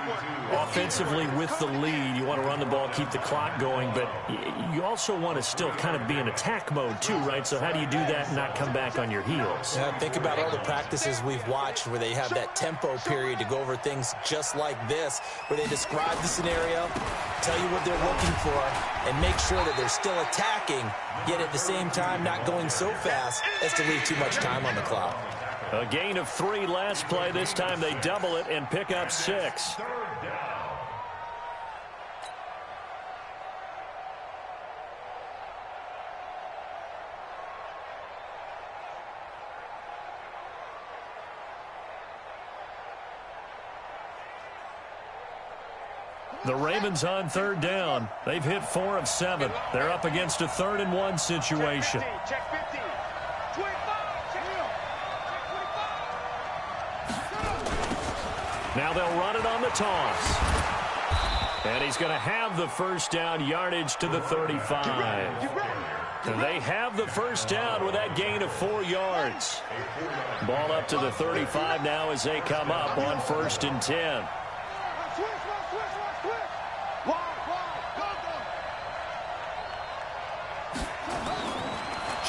Offensively with the lead, you want to run the ball, keep the clock going, but you also want to still kind of be in attack mode too, right? So how do you do that and not come back on your heels? Yeah, think about all the practices we've watched where they have that tempo period to go over things just like this, where they describe the scenario, tell you what they're looking for, and make sure that they're still attacking, yet at the same time not going so fast as to leave too much time on the clock. A gain of 3 last play. This time they double it and pick up 6. The Ravens on third down. They've hit 4 of 7. They're up against a 3rd and 1 situation. Check 50. 25. Now they'll run it on the toss. And he's going to have the first down, yardage to the 35. And they have the first down with that gain of 4 yards. Ball up to the 35 now as they come up on 1st and 10.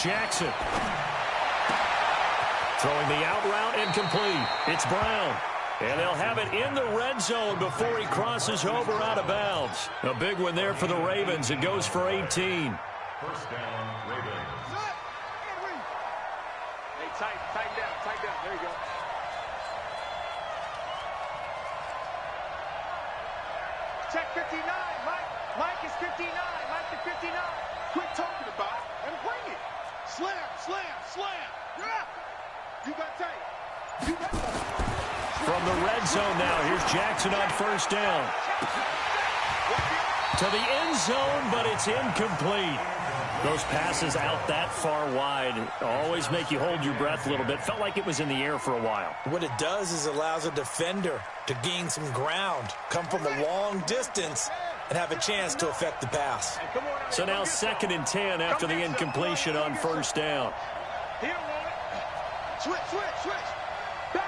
Jackson. Throwing the out route incomplete. It's Brown. And they'll have it in the red zone before he crosses over out of bounds. A big one there for the Ravens. It goes for 18. First down, Ravens. Hey, tighten down. There you go. Check 59, Mike. Mike is 59. Mike is 59. Quit talking about it and bring it. Slam. Yeah. You got tight. From the red zone now, here's Jackson on first down. To the end zone, but it's incomplete. Those passes out that far wide always make you hold your breath a little bit. Felt like it was in the air for a while. What it does is allows a defender to gain some ground, come from a long distance, and have a chance to affect the pass. So now 2nd and 10 after the incompletion on first down. Switch. Bang.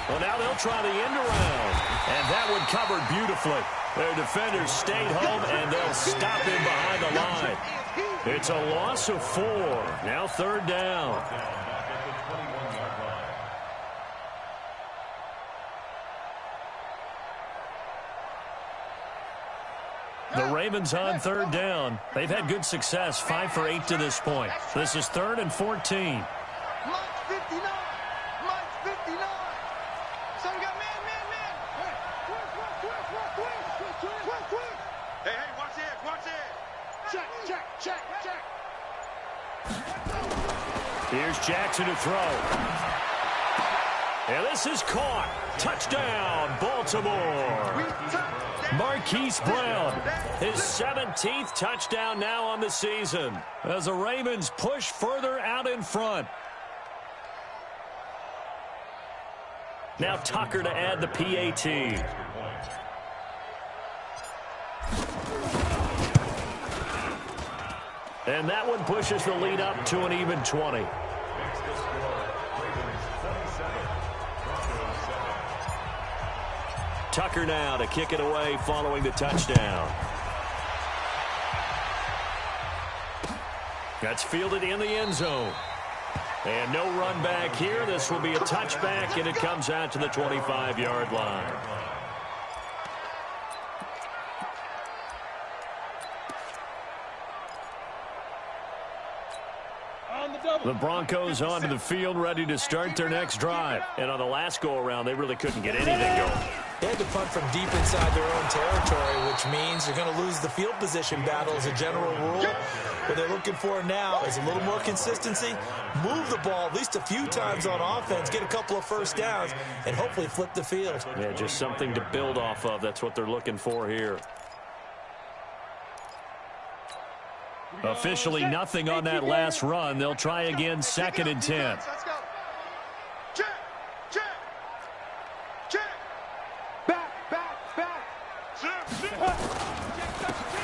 Well, now they'll try the end around. And that one covered beautifully. Their defenders stayed home, and they'll stop him behind the line. It's a loss of 4. Now 3rd down. The Ravens on 3rd down. They've had good success, 5 for 8 to this point. This is 3rd and 14. Mike's 59. So we got man. Hey, watch it. Check. Here's Jackson to throw. And this is caught. Touchdown, Baltimore. Marquise Brown, his 17th touchdown now on the season as the Ravens push further out in front. Now Tucker to add the PAT. And that one pushes the lead up to an even 20. Tucker now to kick it away following the touchdown. That's fielded in the end zone. And no run back here. This will be a touchback, and it comes out to the 25-yard line. On The Broncos onto the field, ready to start their next drive. And on the last go-around, they really couldn't get anything going. They had to punt from deep inside their own territory, which means they're going to lose the field position battle as a general rule. What they're looking for now is a little more consistency, move the ball at least a few times on offense, get a couple of first downs, and hopefully flip the field. Yeah, just something to build off of. That's what they're looking for here. Officially nothing on that last run. They'll try again, 2nd and 10. Let's go. Check, check, check. Back.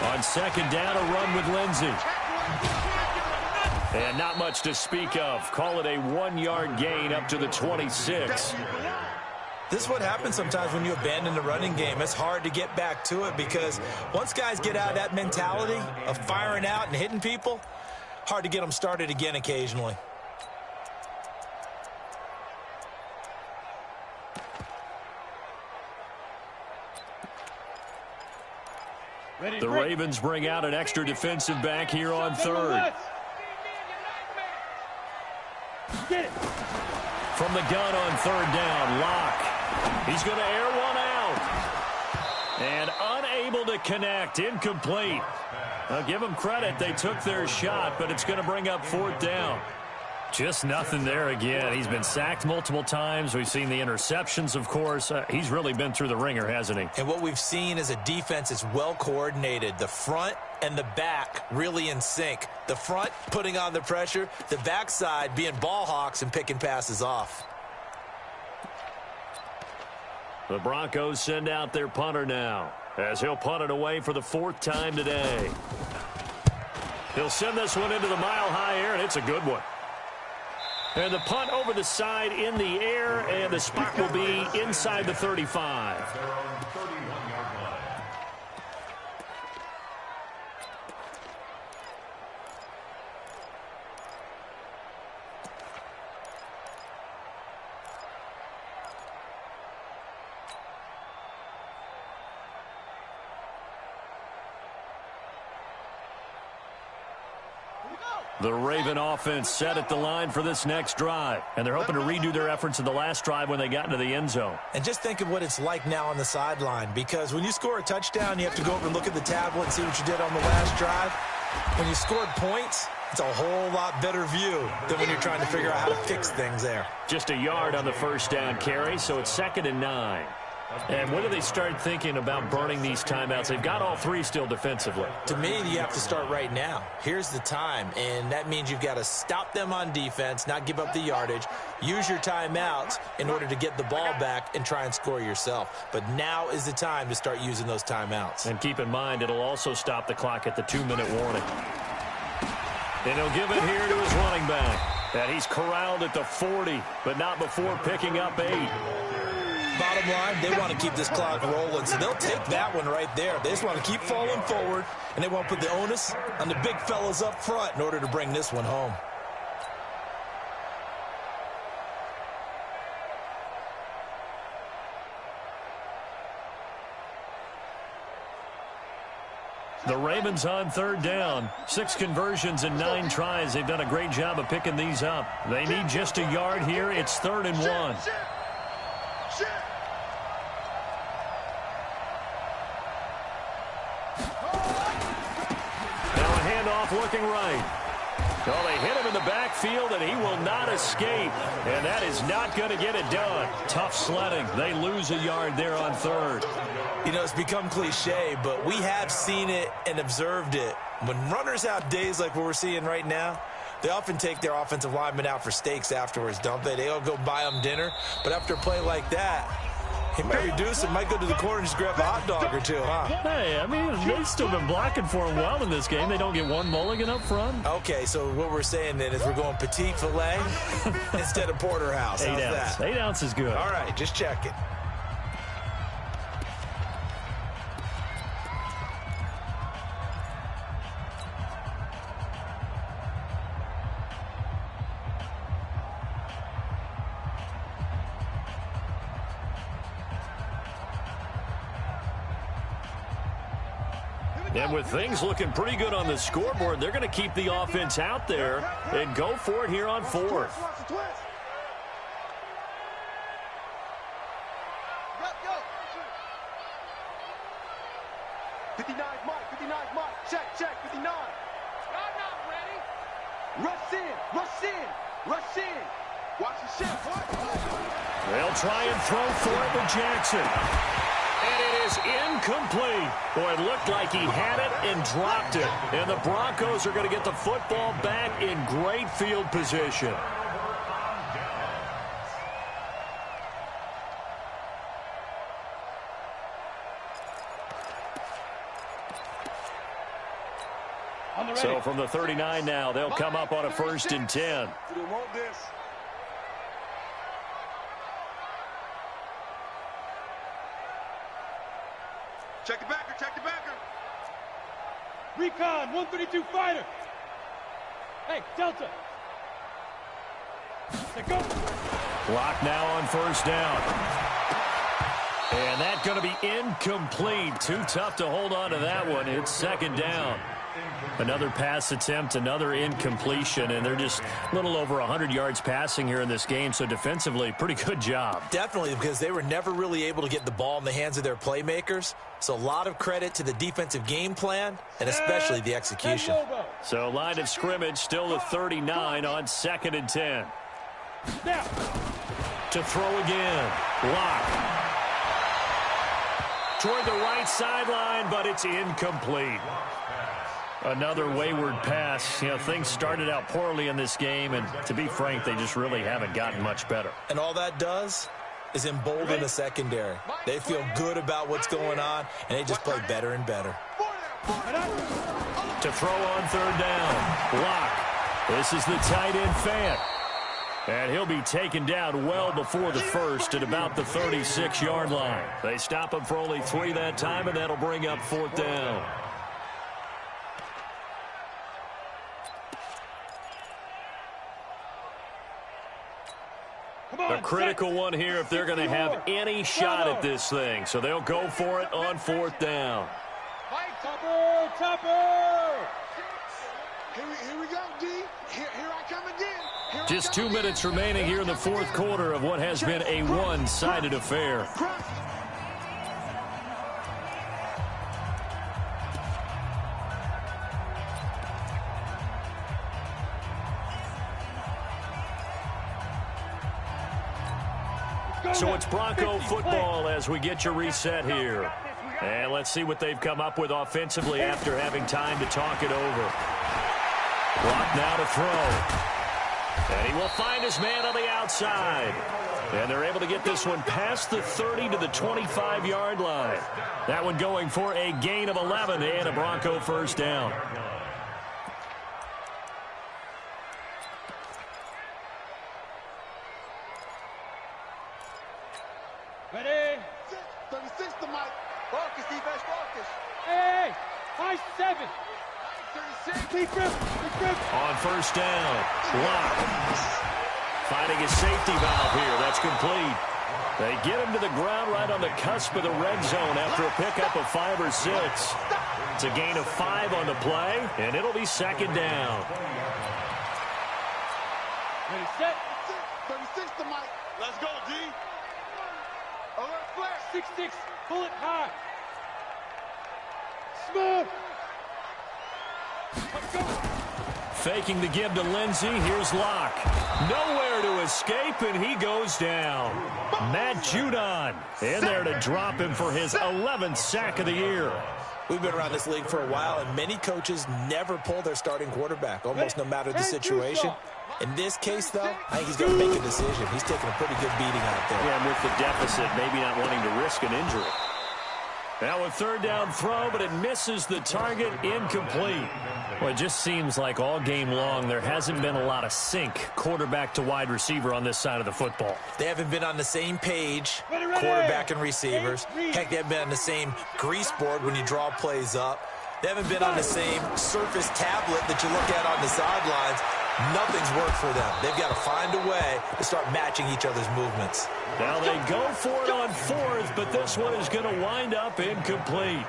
On 2nd down, a run with Lindsey. And not much to speak of. Call it a 1-yard gain up to the 26. This is what happens sometimes when you abandon the running game. It's hard to get back to it because once guys get out of that mentality of firing out and hitting people, hard to get them started again occasionally. The Ravens bring out an extra defensive back here on 3rd. From the gun on 3rd down, Locke. He's going to air one out. And unable to connect, incomplete. I'll give them credit. They took their shot, but it's going to bring up 4th down. Just nothing there again. He's been sacked multiple times. We've seen the interceptions, of course. He's really been through the ringer, hasn't he? And what we've seen is a defense that's well coordinated. The front and the back really in sync. The front putting on the pressure. The backside being ball hawks and picking passes off. The Broncos send out their punter now, as he'll punt it away for the 4th time today. He'll send this one into the mile-high air, and it's a good one. And the punt over the side in the air, and the spot will be inside the 35. The Raven offense set at the line for this next drive, and they're hoping to redo their efforts in the last drive when they got into the end zone. And just think of what it's like now on the sideline, because when you score a touchdown, you have to go over and look at the tablet and see what you did on the last drive. When you scored points, it's a whole lot better view than when you're trying to figure out how to fix things there. Just a yard on the 1st down carry, so it's 2nd and 9. And when do they start thinking about burning these timeouts? They've got all 3 still defensively. To me, you have to start right now. Here's the time, and that means you've got to stop them on defense, not give up the yardage, use your timeouts in order to get the ball back and try and score yourself. But now is the time to start using those timeouts. And keep in mind, it'll also stop the clock at the 2-minute warning. And he'll give it here to his running back. And he's corralled at the 40, but not before picking up 8. Bottom line, they want to keep this clock rolling, so they'll take that one right there. They just want to keep falling forward, and they want to put the onus on the big fellas up front in order to bring this one home. The Ravens on 3rd down. 6 conversions and 9 tries. They've done a great job of picking these up. They need just a yard here. It's 3rd and 1. Looking right. Well, they hit him in the backfield, and he will not escape. And that is not going to get it done. Tough sledding. They lose a yard there on 3rd. You know, it's become cliche, but we have seen it and observed it. When runners have days like what we're seeing right now, they often take their offensive linemen out for steaks afterwards, don't they? They all go buy them dinner. But after a play like that, he might reduce it, might go to the corner and just grab a hot dog or two, huh? Hey, I mean, they've still been blocking for him well in this game. They don't get one mulligan up front. Okay, so what we're saying then is we're going petite filet instead of porterhouse. How's that? 8 ounce is good. All right, just checking. And with things looking pretty good on the scoreboard, they're going to keep the offense out there and go for it here on fourth. Go. 59 Mike. Check, 59. I'm not ready. Rush in. Watch the shot. They'll try and throw for it with Jackson. And it is incomplete. Boy, it looked like he had it and dropped it. And the Broncos are going to get the football back in great field position. So from the 39 now, they'll come up on a 1st and 10. We want this. Check the backer. Recon, 132 fighter. Hey, Delta. Let's go. Clock now on 1st down. And that's going to be incomplete. Too tough to hold on to that one. It's 2nd down. Another pass attempt, another incompletion, and they're just a little over 100 yards passing here in this game, so defensively, pretty good job. Definitely, because they were never really able to get the ball in the hands of their playmakers. So a lot of credit to the defensive game plan and especially the execution. So line of scrimmage still the 39 on 2nd and 10. Now. To throw again. Lock. Toward the right sideline, but it's incomplete. Another wayward pass. You know, things started out poorly in this game, and to be frank, they just really haven't gotten much better. And all that does is embolden the secondary. They feel good about what's going on, and they just play better and better. To throw on 3rd down. Lock. This is the tight end Fant. And he'll be taken down well before the 1st at about the 36-yard line. They stop him for only 3 that time, and that'll bring up 4th down. A critical one here if they're going to have any shot at this thing. So they'll go for it on 4th down. Topper! Here we go, D. Here I come again. Just 2 minutes remaining here in the 4th quarter of what has been a one-sided affair. So it's Bronco football as we get you reset here. And let's see what they've come up with offensively after having time to talk it over. Clock now to throw. And he will find his man on the outside. And they're able to get this one past the 30 to the 25-yard line. That one going for a gain of 11 and a Bronco 1st down. Ready? 36 to Mike. Focus, defense, focus. Hey, 5-7. 36. Big grip. On 1st down, Lock. Finding his safety valve here. That's complete. They get him to the ground right on the cusp of the red zone after a pickup of 5 or 6. It's a gain of 5 on the play, and it'll be 2nd down. Ready, set. 36 to Mike. Let's go, D. Alert flash. 6-6. Bullet high. Smooth. Let's go. Faking the give to Lindsey. Here's Locke. Nowhere to escape, and he goes down. Matt Judon in there to drop him for his 11th sack of the year. We've been around this league for a while, and many coaches never pull their starting quarterback, almost no matter the situation. In this case, though, I think he's going to make a decision. He's taking a pretty good beating out there. Yeah, and with the deficit, maybe not wanting to risk an injury. Now a 3rd down throw, but it misses the target, incomplete. Well, it just seems like all game long there hasn't been a lot of sync quarterback to wide receiver on this side of the football. They haven't been on the same page, quarterback and receivers. Heck, they haven't been on the same grease board when you draw plays up. They haven't been on the same surface tablet that you look at on the sidelines. Nothing's worked for them. They've got to find a way to start matching each other's movements. Now they go for it on 4th, but this one is going to wind up incomplete.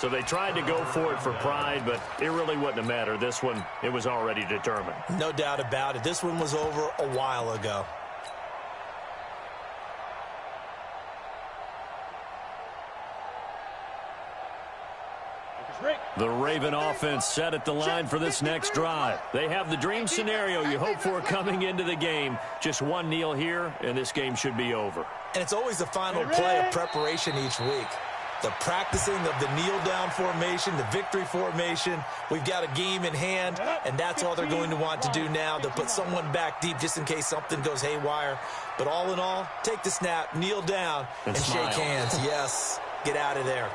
So they tried to go for it for pride, but it really wouldn't have mattered. This one, it was already determined. No doubt about it. This one was over a while ago. The Raven offense set at the line for this next drive. They have the dream scenario you hope for coming into the game. Just one kneel here, and this game should be over. And it's always the final play of preparation each week. The practicing of the kneel-down formation, the victory formation. We've got a game in hand, and that's all they're going to want to do now. They'll put someone back deep just in case something goes haywire. But all in all, take the snap, kneel down, and shake hands. Yes, get out of there.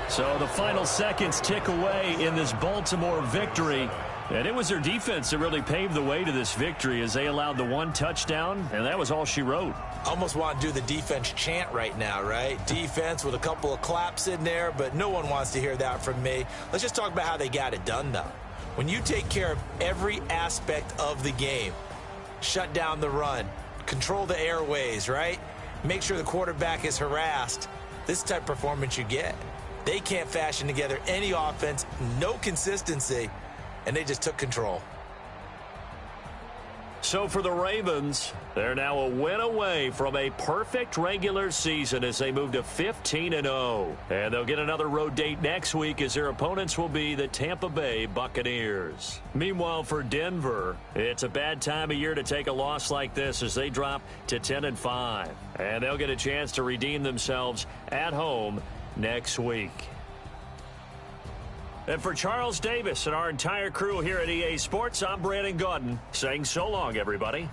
So the final seconds tick away in this Baltimore victory. And it was their defense that really paved the way to this victory as they allowed the one touchdown, and that was all she wrote. Almost want to do the defense chant right now, right? Defense with a couple of claps in there, but no one wants to hear that from me. Let's just talk about how they got it done, though. When you take care of every aspect of the game, shut down the run, control the airways, right? Make sure the quarterback is harassed. This is the type of performance you get. They can't fashion together any offense, no consistency, and they just took control. So for the Ravens, they're now a win away from a perfect regular season as they move to 15-0. And they'll get another road date next week as their opponents will be the Tampa Bay Buccaneers. Meanwhile, for Denver, it's a bad time of year to take a loss like this as they drop to 10-5. And they'll get a chance to redeem themselves at home next week. And for Charles Davis and our entire crew here at EA Sports, I'm Brandon Gaudin saying so long, everybody.